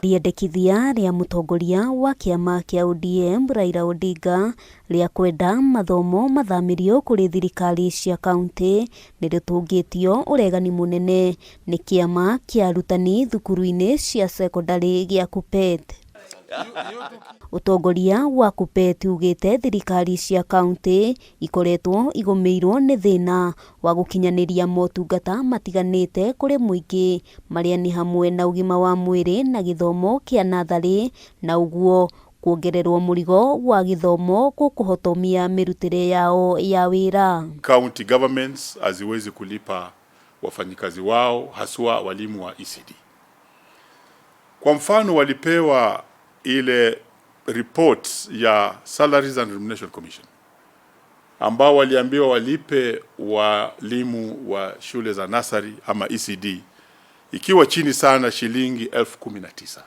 Riendekithia ria mutongoria wa kiama kia ODM Raila Odinga ria kwenda mathomo mathamirio kuri thirikari cia kaunti nirutungitio uregani munene ni kiama kia arutani thukuru-ini cia secondary gia KUPPET. Utongoria wa KUPPET ugite thirikari cia kaunti ikoretwo igomeirwo ni thina wa gukinyaniria motungata matiganite kuri muingi maria ni hamwe na ugima wa mwiri na githomo kia nathari na uguo kuongererwo murigo wa githomo kukuhotomia mirutire yao ya wira. County governments haziwezi kulipa wafanyikazi wao haswa walimu wa ECD. Kwa mfano walipewa ile reports ya Salaries and Remuneration Commission ambao waliambiwa walipe walimu wa shule za nursery ama ECD ikiwa chini sana shilingi 19,000,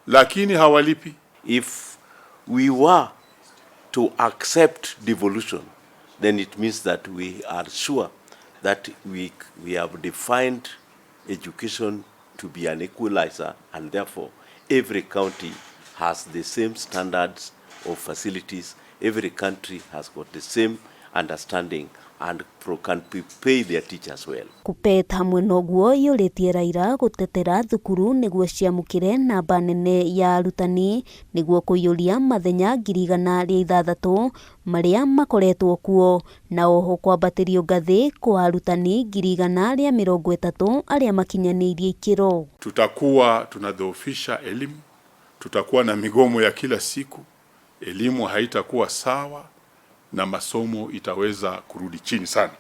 lakini hawalipi. If we were to accept devolution, then it means that we are sure that we have defined education to be an equalizer, and therefore every county has the same standards of facilities, every country has got the same understanding and can pay their teachers well. KUPPET hamwe noguo yuritie Raila gutetera thukuru niguo ciamukire namba nene ya arutani niguo kuyuria mathenya 160,000 maria makoretwo kuo na oho kwambatirio ngathi kwa arutani 130 aria makinyanirie ikiro. Tutakuwa tunadhoofisha elimu, tutakuwa na migomo ya kila siku, elimu haitakuwa sawa na masomo itaweza kurudi chini sana.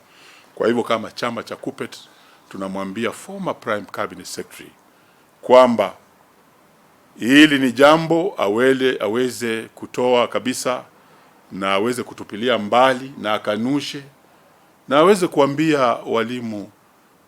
Kwa hivyo kama chama cha KUPPET tunamwambia former Prime Cabinet Secretary kwamba hili ni jambo aweze kutoa kabisa na aweze kutupilia mbali na akanushe na aweze kuambia walimu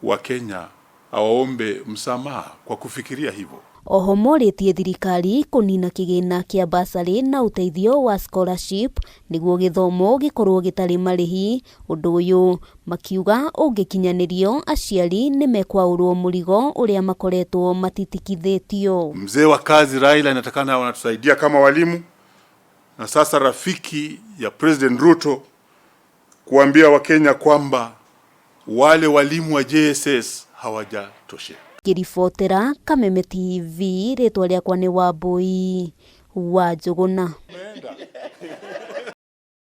wa Kenya awaombe msamaha kwa kufikiria hivyo. Oho moritie thirikari kunina kigina kia basari na uteithio wa scholarship niguo githomo gikorwo gitari marihi. Undu uyu makiuga ungikinyanirio aciari ni mekwaurwo murigo uria makoretwo matitikithitio. Mzee wa kazi Raila inatakana wanatusaidia kama walimu, na sasa rafiki ya President Ruto kuambia Wakenya kwamba wale walimu wa JSS hawajatosha. Kiribotera Kameme TV, ritwa riakwa ni Wambui wa Njuguna.